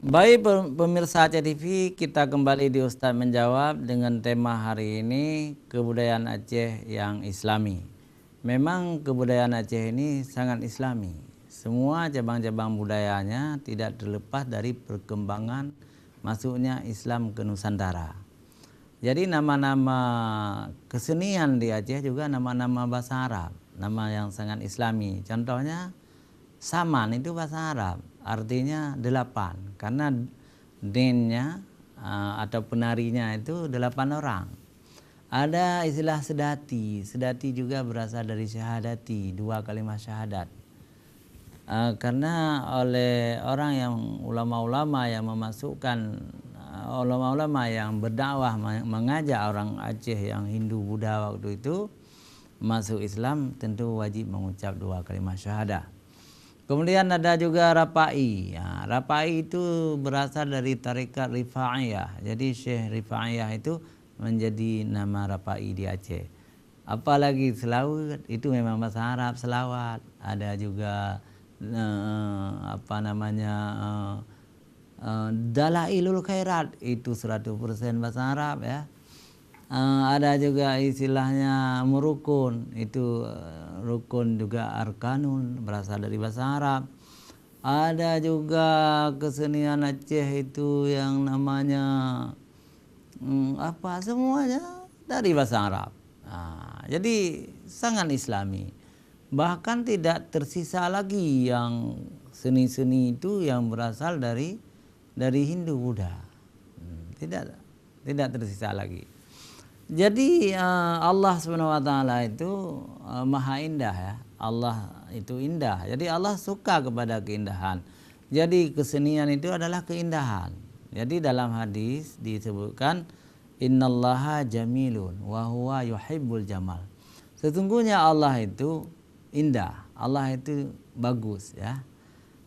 Baik pemirsa Aceh TV, kita kembali di Ustadz Menjawab dengan tema hari ini kebudayaan Aceh yang Islami. Memang kebudayaan Aceh ini sangat Islami. Semua cabang-cabang budayanya tidak terlepas dari perkembangan masuknya Islam ke Nusantara. Jadi nama-nama kesenian di Aceh juga nama-nama bahasa Arab, nama yang sangat Islami. Contohnya Saman itu bahasa Arab, artinya 8, karena dennya atau penarinya itu 8 orang. Ada istilah sedati, sedati juga berasal dari syahadati, 2 kalimat syahadat. Karena oleh orang yang ulama-ulama yang memasukkan ulama-ulama yang berdakwah mengajak orang Aceh yang Hindu Buddha waktu itu masuk Islam, tentu wajib mengucap 2 kalimat syahadat. Kemudian ada juga Rapai. Ya, Rapai itu berasal dari tarekat Rifa'iyah. Jadi Syekh Rifa'iyah itu menjadi nama Rapai di Aceh. Apalagi selawat itu memang bahasa Arab, selawat. Ada juga Dalailul Khairat, itu 100% bahasa Arab ya. Ada juga istilahnya merukun, itu rukun juga arkanun, berasal dari bahasa Arab. Ada juga kesenian Aceh itu yang namanya semuanya dari bahasa Arab. Jadi sangat Islami. Bahkan tidak tersisa lagi yang seni-seni itu yang berasal dari Hindu Buddha. Tidak tersisa lagi. Jadi Allah SWT itu maha indah ya. Allah itu indah. Jadi Allah suka kepada keindahan. Jadi kesenian itu adalah keindahan. Jadi dalam hadis disebutkan innallaha jamilun wa huwa yuhibbul jamal. Sesungguhnya Allah itu indah. Allah itu bagus ya.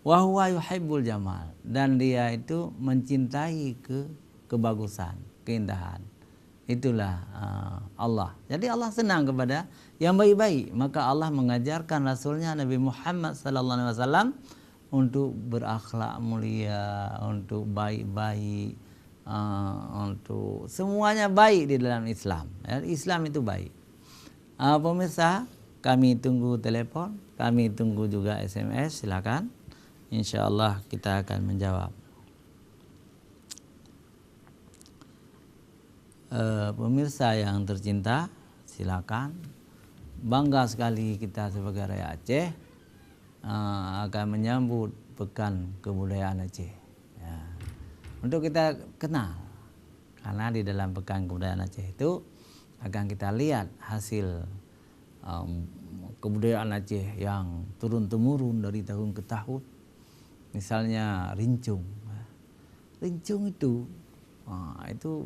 Wa huwa yuhibbul jamal, dan dia itu mencintai kebagusan, keindahan. Itulah Allah. Jadi Allah senang kepada yang baik-baik. Maka Allah mengajarkan Rasulnya Nabi Muhammad SAW untuk berakhlak mulia, untuk baik-baik, untuk semuanya baik di dalam Islam. Islam itu baik. Pemirsa, kami tunggu telepon, kami tunggu juga SMS. Silakan. Insya Allah kita akan menjawab. Pemirsa yang tercinta, silakan. Bangga sekali kita sebagai rakyat Aceh akan menyambut Pekan Kebudayaan Aceh ya. Untuk kita kenal, karena di dalam Pekan Kebudayaan Aceh itu akan kita lihat hasil kebudayaan Aceh yang turun-temurun dari tahun ke tahun. Misalnya rincung. Rincung itu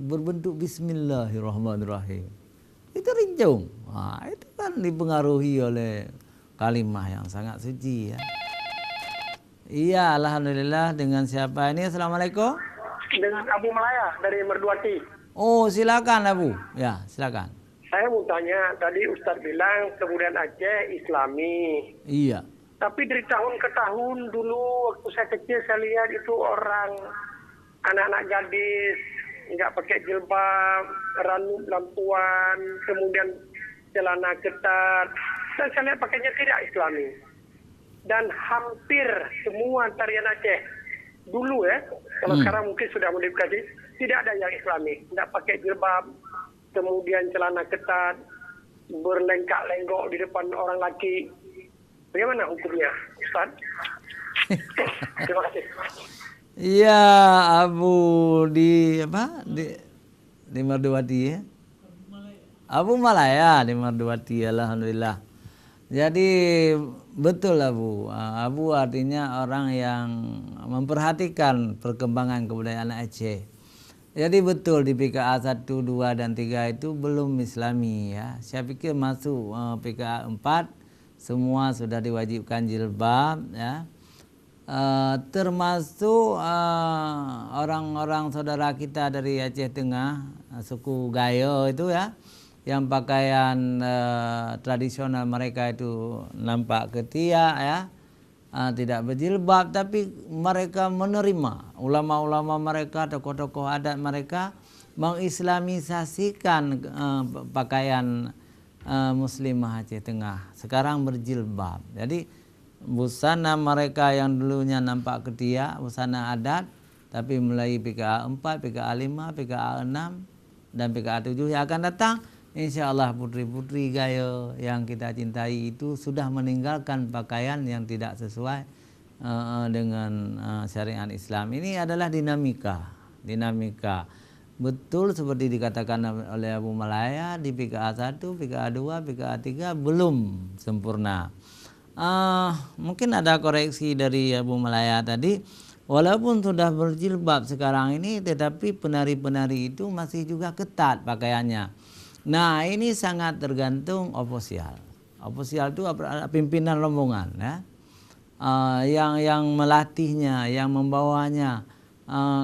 berbentuk Bismillahirrahmanirrahim. Itu rincung. Itu kan dipengaruhi oleh kalimah yang sangat suci ya. Iya, alhamdulillah. Dengan siapa ini? Assalamualaikum. Dengan Abu Malaya dari Merduati. Oh, silakan Abu. Ya, silakan. Saya mau tanya, tadi Ustadz bilang kebudayaan Aceh Islami. Iya. Tapi dari tahun ke tahun dulu waktu saya kecil saya lihat itu orang anak-anak gadis nggak pakai jilbab, ranu lampuan, kemudian celana ketat. Saya lihat pakainya tidak Islami. Dan hampir semua tarian Aceh dulu ya, kalau sekarang mungkin sudah modifikasi, tidak ada yang Islami, nggak pakai jilbab, kemudian celana ketat, berlenggak-lenggok di depan orang laki. Bagaimana hukumnya, Ustaz? Terima kasih. Iya, Abu di Merduati ya. Abu Malaya di Merduati, alhamdulillah. Jadi betul Abu. Abu artinya orang yang memperhatikan perkembangan kebudayaan Aceh. Jadi betul di PKA 1, 2 dan 3 itu belum Islami ya. Saya pikir masuk PKA 4 semua sudah diwajibkan jilbab ya. Termasuk orang-orang saudara kita dari Aceh Tengah, suku Gayo itu ya, yang pakaian tradisional mereka itu nampak ketiak ya, tidak berjilbab, tapi mereka menerima, ulama-ulama mereka, tokoh-tokoh adat mereka mengislamisasikan pakaian muslimah Aceh Tengah. Sekarang berjilbab. Jadi busana mereka yang dulunya nampak ketiak, busana adat, tapi mulai PKA 4, PKA 5, PKA 6 dan PKA 7 yang akan datang, insya Allah putri-putri gaya yang kita cintai itu sudah meninggalkan pakaian yang tidak sesuai dengan syariat Islam. Ini adalah dinamika. Betul seperti dikatakan oleh Abu Malaya, di PKA 1, PKA 2, PKA 3 belum sempurna. Mungkin ada koreksi dari Abu Malaya tadi, walaupun sudah berjilbab sekarang ini, tetapi penari-penari itu masih juga ketat pakaiannya. Nah, ini sangat tergantung ofisial. Ofisial itu pimpinan rombongan, ya. Yang melatihnya, yang membawanya,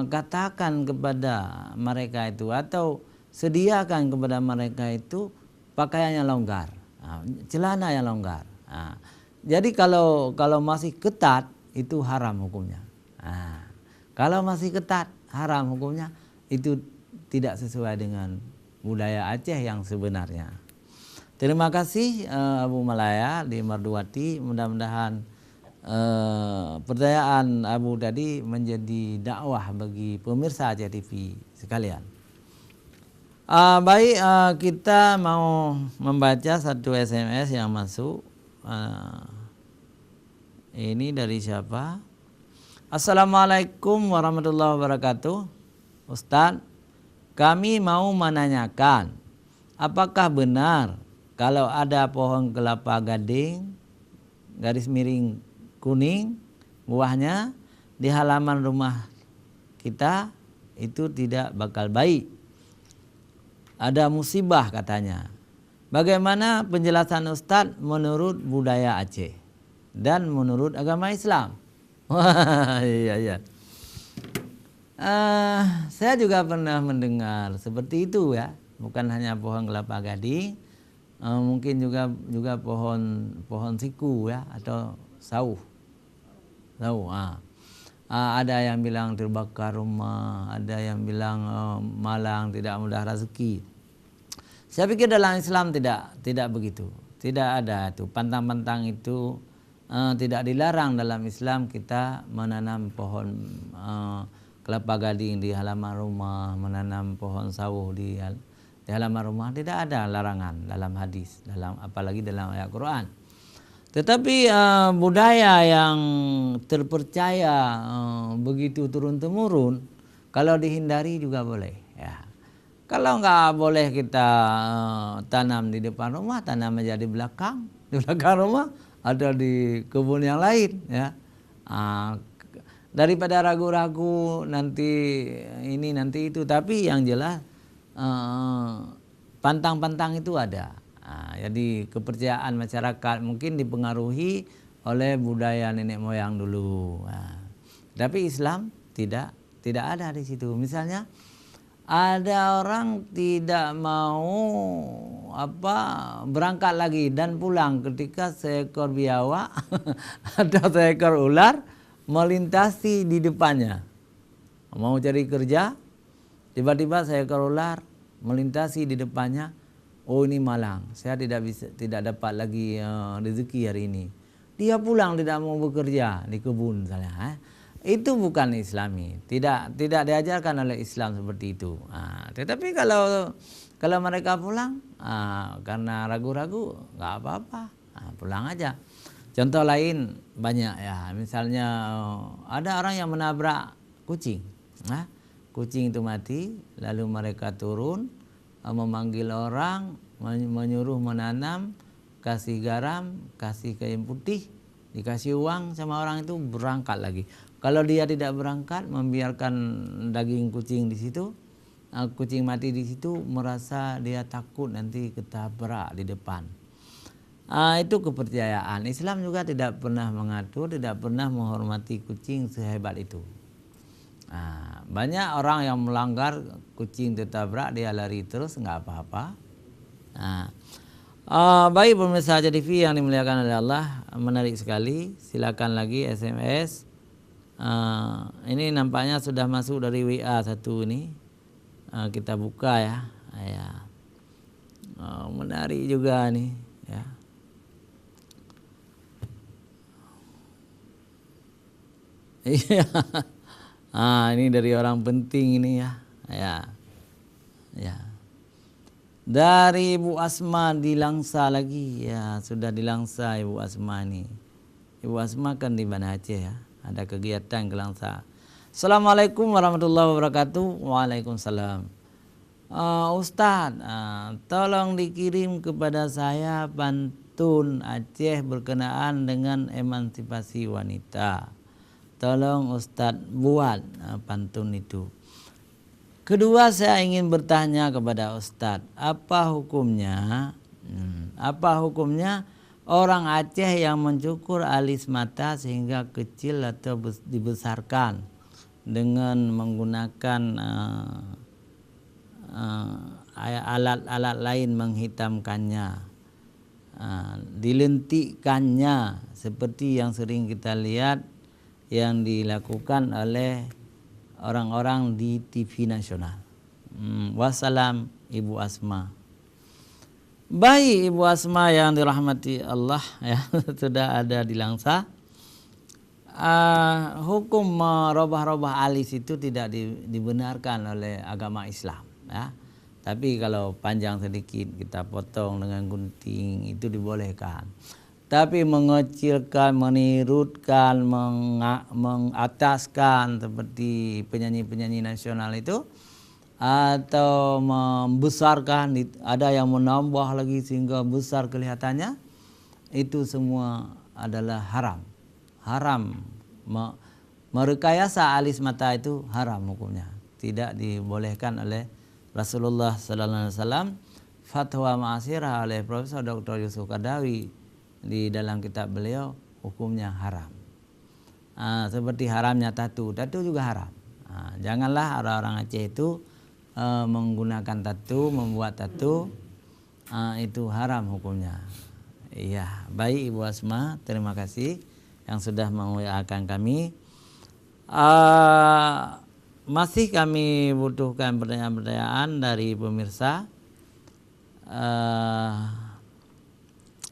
katakan kepada mereka itu atau sediakan kepada mereka itu pakaian yang longgar, celana yang longgar. Jadi kalau masih ketat itu haram hukumnya. Kalau masih ketat haram hukumnya, itu tidak sesuai dengan budaya Aceh yang sebenarnya. Terima kasih Abu Malaya di Marduwati. Mudah-mudahan pertanyaan Abu tadi menjadi dakwah bagi pemirsa Aceh TV sekalian. Baik, kita mau membaca satu SMS yang masuk. Ini dari siapa? Assalamualaikum warahmatullahi wabarakatuh. Ustadz, kami mau menanyakan, apakah benar kalau ada pohon kelapa gading garis miring kuning buahnya di halaman rumah kita itu tidak bakal baik? Ada musibah katanya. Bagaimana penjelasan Ustadz menurut budaya Aceh dan menurut agama Islam? Wah, iya. Saya juga pernah mendengar seperti itu, ya. Bukan hanya pohon kelapa gading, mungkin juga pohon siku, ya, atau sauh. Ada yang bilang terbakar rumah, ada yang bilang malang tidak mudah rezeki. Saya pikir dalam Islam tidak begitu, tidak ada itu pantang-pantang itu. Tidak dilarang dalam Islam kita menanam pohon kelapa gading di halaman rumah, menanam pohon sawo di halaman rumah. Tidak ada larangan dalam hadis, apalagi dalam ayat Quran. Tetapi budaya yang terpercaya begitu turun-temurun, kalau dihindari juga boleh, ya. Kalau nggak boleh kita tanam di depan rumah, tanam aja di belakang rumah atau di kebun yang lain, ya. Daripada ragu-ragu nanti ini nanti itu. Tapi yang jelas pantang-pantang itu ada. Jadi kepercayaan masyarakat mungkin dipengaruhi oleh budaya nenek moyang dulu. Tapi Islam tidak ada di situ. Misalnya ada orang tidak mau berangkat lagi dan pulang ketika seekor biawak atau seekor ular melintasi di depannya. Mau cari kerja, tiba-tiba seekor ular melintasi di depannya. Oh, ini malang, saya tidak dapat lagi rezeki hari ini. Dia pulang tidak mau bekerja di kebun misalnya. Itu bukan Islami, tidak diajarkan oleh Islam seperti itu. Tetapi kalau mereka pulang karena ragu-ragu, nggak apa-apa, pulang aja. Contoh lain banyak, ya, misalnya ada orang yang menabrak kucing, kucing itu mati, lalu mereka turun memanggil orang, menyuruh menanam, kasih garam, kasih kain putih, dikasih uang sama orang itu, berangkat lagi. Kalau dia tidak berangkat, membiarkan daging kucing di situ, kucing mati di situ, merasa dia takut nanti ketabrak di depan. Itu kepercayaan. Islam juga tidak pernah mengatur, tidak pernah menghormati kucing sehebat itu. Banyak orang yang melanggar, kucing tertabrak, dia lari terus, nggak apa-apa. Baik pemirsa Aja TV yang dimuliakan oleh Allah, menarik sekali. Silakan lagi SMS. Ini nampaknya sudah masuk dari WA satu ini. Kita buka ya. Menarik juga nih ya. Iya. Ini dari orang penting ini ya. Ya. Dari Ibu Asma di Langsa lagi ya, sudah di Langsa Ibu Asma ini. Ibu Asma kan di Banda Aceh ya, ada kegiatan ke Langsa. Assalamualaikum warahmatullahi wabarakatuh. Waalaikumsalam. Ustadz, tolong dikirim kepada saya pantun Aceh berkenaan dengan emansipasi wanita. Tolong Ustadz buat pantun itu. Kedua, saya ingin bertanya kepada Ustadz, apa hukumnya orang Aceh yang mencukur alis mata sehingga kecil atau dibesarkan dengan menggunakan alat-alat lain menghitamkannya, dilentikkannya seperti yang sering kita lihat yang dilakukan oleh orang-orang di TV nasional. Wassalam Ibu Asma. Baik Ibu Asma yang dirahmati Allah ya, sudah ada di Langsa. Hukum merubah-rubah alis itu tidak dibenarkan oleh agama Islam ya. Tapi kalau panjang sedikit kita potong dengan gunting itu dibolehkan. Tapi mengecilkan, menirutkan, mengataskan seperti penyanyi-penyanyi nasional itu, atau membesarkan, ada yang menambah lagi sehingga besar kelihatannya, itu semua adalah haram. Merekayasa alis mata itu haram hukumnya, tidak dibolehkan oleh Rasulullah sallallahu alaihi wasallam. Fatwa Ma'asirah oleh Profesor Dr. Yusuf Qaradawi di dalam kitab beliau, hukumnya haram. Seperti haramnya tattoo juga haram. Janganlah orang-orang Aceh itu menggunakan tattoo, membuat tattoo, itu haram hukumnya. Iya, baik Ibu Asma, terima kasih yang sudah menguyakan kami. Masih kami butuhkan pertanyaan-pertanyaan dari pemirsa.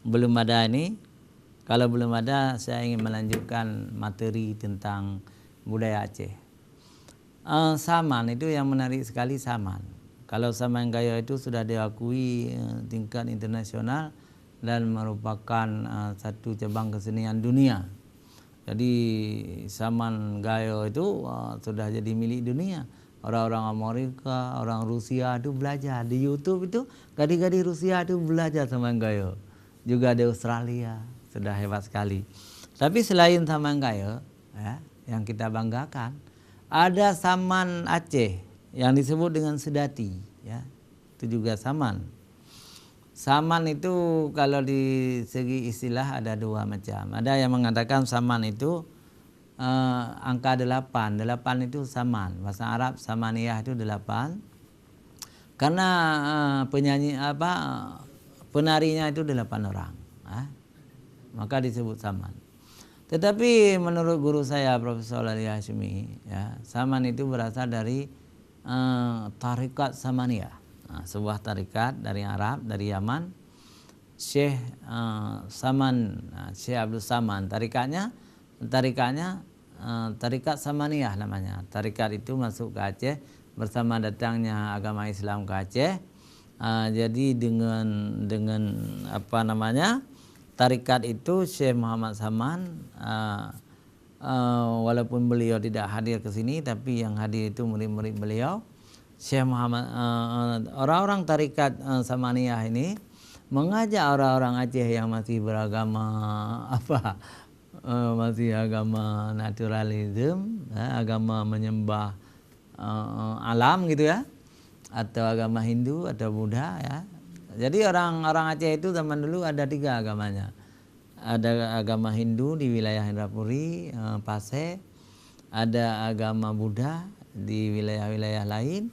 Belum ada ini. Kalau belum ada, saya ingin melanjutkan materi tentang budaya Aceh. Saman itu yang menarik sekali, saman. Kalau Saman Gayo itu sudah diakui tingkat internasional dan merupakan satu cabang kesenian dunia. Jadi Saman Gayo itu sudah jadi milik dunia. Orang-orang Amerika, orang Rusia itu belajar di YouTube itu, gadis-gadis Rusia itu belajar Saman Gayo. Juga di Australia, sudah hebat sekali. Tapi selain Saman Gayo ya, yang kita banggakan, ada Saman Aceh yang disebut dengan Sedati ya. Itu juga Saman. Saman itu kalau di segi istilah ada dua macam. Ada yang mengatakan Saman itu angka 8. 8 itu Saman. Bahasa Arab Samaniyah itu 8. Karena penarinya itu 8 orang. Maka disebut Saman. Tetapi menurut guru saya Profesor Ali Hashimi ya, Saman itu berasal dari tarikat Samaniyah. Sebuah tarikat dari Arab, dari Yaman. Syekh Saman, Syekh Abdul Saman, tarikatnya tarikat Samaniyah namanya. Tarikat itu masuk ke Aceh bersama datangnya agama Islam ke Aceh. Jadi dengan tarikat itu Syekh Muhammad Saman, walaupun beliau tidak hadir ke sini, tapi yang hadir itu murid-murid beliau. Syekh Muhammad, orang-orang tarikat Samaniyah ini mengajak orang-orang Aceh yang masih beragama masih agama naturalism, agama menyembah alam gitu ya, atau agama Hindu atau Buddha ya. Jadi orang-orang Aceh itu zaman dulu ada 3 agamanya. Ada agama Hindu di wilayah Indrapuri, Paseh, ada agama Buddha di wilayah-wilayah lain,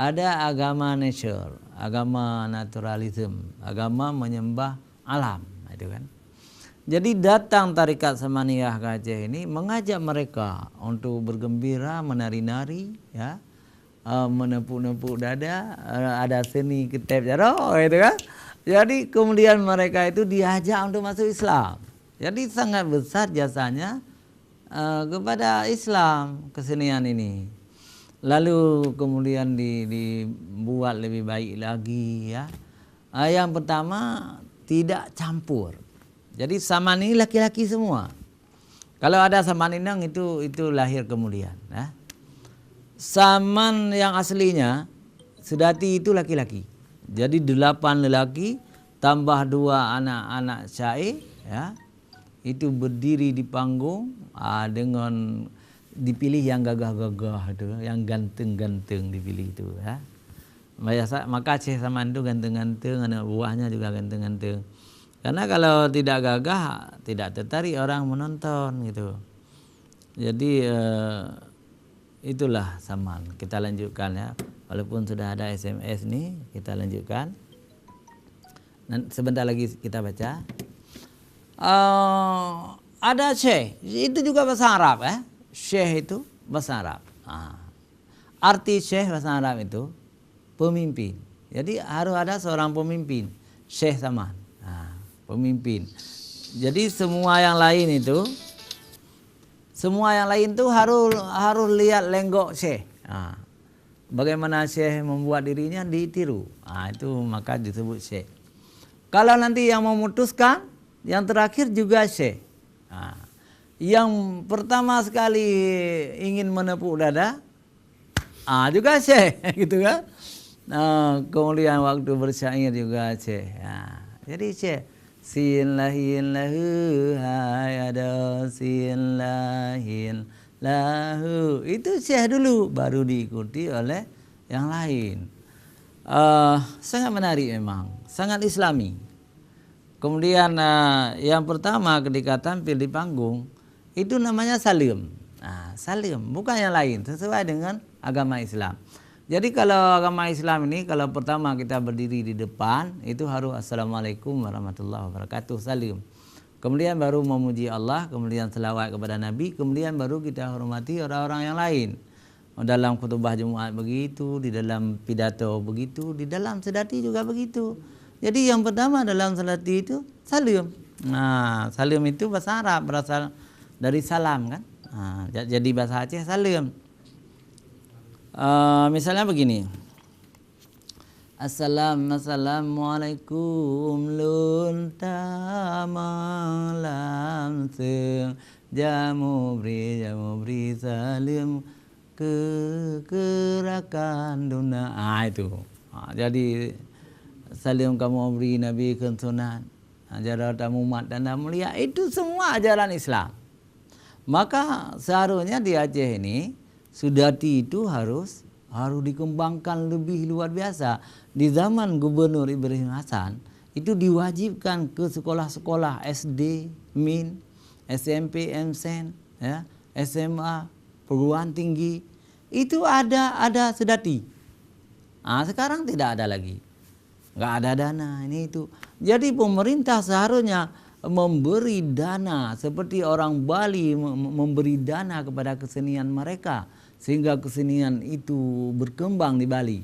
ada agama nature, agama naturalism, agama menyembah alam, itu kan. Jadi datang tarikat Samaniyah ke Aceh ini mengajak mereka untuk bergembira, menari-nari, ya, menepuk-nepuk dada, ada seni ketep jaro, itu kan. Jadi kemudian mereka itu diajak untuk masuk Islam. Jadi sangat besar jasanya kepada Islam kesenian ini. Lalu kemudian dibuat lebih baik lagi, ya. Yang pertama tidak campur. Jadi saman ini laki-laki semua. Kalau ada saman inang itu lahir kemudian, ya. Saman yang aslinya sedati itu laki-laki. Jadi 8 lelaki tambah 2 anak-anak syair, ya. Itu berdiri di panggung dengan dipilih yang gagah-gagah itu, yang ganteng-ganteng dipilih itu, ya. Maka Aceh Saman itu ganteng-ganteng, anak buahnya juga ganteng-ganteng. Karena kalau tidak gagah tidak tertarik orang menonton gitu. Jadi itulah Saman. Kita lanjutkan, ya. Walaupun sudah ada SMS nih, kita lanjutkan. Sebentar lagi kita baca. Ada Syekh, itu juga bahasa Arab, ya. Syekh itu bahasa Arab. Arti Syekh bahasa Arab itu pemimpin. Jadi harus ada seorang pemimpin, Syekh Saman. Pemimpin. Jadi semua yang lain itu harus lihat lenggok Syekh. Bagaimana Syekh membuat dirinya ditiru. Itu maka disebut Syekh. Kalau nanti yang memutuskan, yang terakhir juga Syekh. Yang pertama sekali ingin menepuk dada, juga Syekh, gitu kan? Kemudian waktu bersyair juga Syekh. Jadi Syekh. Sin lahin lahu hayada sin lahin lahu. Itu Syekh dulu, baru diikuti oleh yang lain. Sangat menarik memang, sangat islami. Kemudian yang pertama ketika tampil di panggung itu namanya salim. Salim, bukan yang lain, sesuai dengan agama Islam. Jadi kalau agama Islam ini, kalau pertama kita berdiri di depan, itu harus Assalamualaikum warahmatullahi wabarakatuh, salim. Kemudian baru memuji Allah, kemudian selawat kepada Nabi, kemudian baru kita hormati orang-orang yang lain. Dalam khutbah Jumat begitu, di dalam pidato begitu, di dalam sedati juga begitu. Jadi yang pertama dalam sedati itu salim. Salim itu bahasa Arab, berasal dari salam kan. Jadi bahasa Aceh salim. Misalnya begini. Assalamualaikum lun tamalam seng jamu bri salim kerakan duna. Itu. Jadi salim kamu beri Nabi kensunan, ajaran tamu mat dan mulia, itu semua ajaran Islam. Maka seharusnya di Aceh ini Sudati itu harus dikembangkan lebih luar biasa. Di zaman Gubernur Ibrahim Hasan itu diwajibkan ke sekolah-sekolah SD, MIN, SMP, MSen, ya, SMA, perguruan tinggi itu ada Sudati. Sekarang tidak ada lagi, nggak ada dana ini itu. Jadi pemerintah seharusnya memberi dana seperti orang Bali memberi dana kepada kesenian mereka, sehingga kesenian itu berkembang di Bali.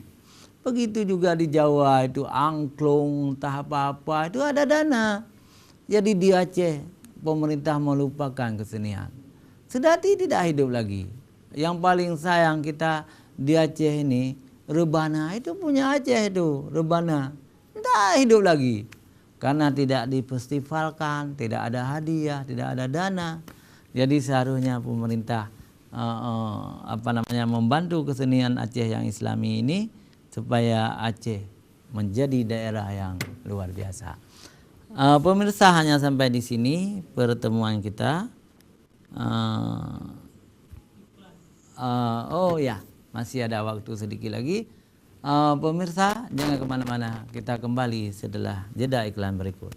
Begitu juga di Jawa itu angklung, entah apa-apa itu ada dana. Jadi di Aceh pemerintah melupakan kesenian. Sudati tidak hidup lagi. Yang paling sayang kita di Aceh ini, rebana itu punya Aceh itu, rebana. Tidak hidup lagi. Karena tidak difestivalkan, tidak ada hadiah, tidak ada dana. Jadi seharusnya pemerintah membantu kesenian Aceh yang Islami ini supaya Aceh menjadi daerah yang luar biasa. Pemirsa, hanya sampai di sini pertemuan kita. Masih ada waktu sedikit lagi. Pemirsa, jangan kemana-mana. Kita kembali setelah jeda iklan berikut.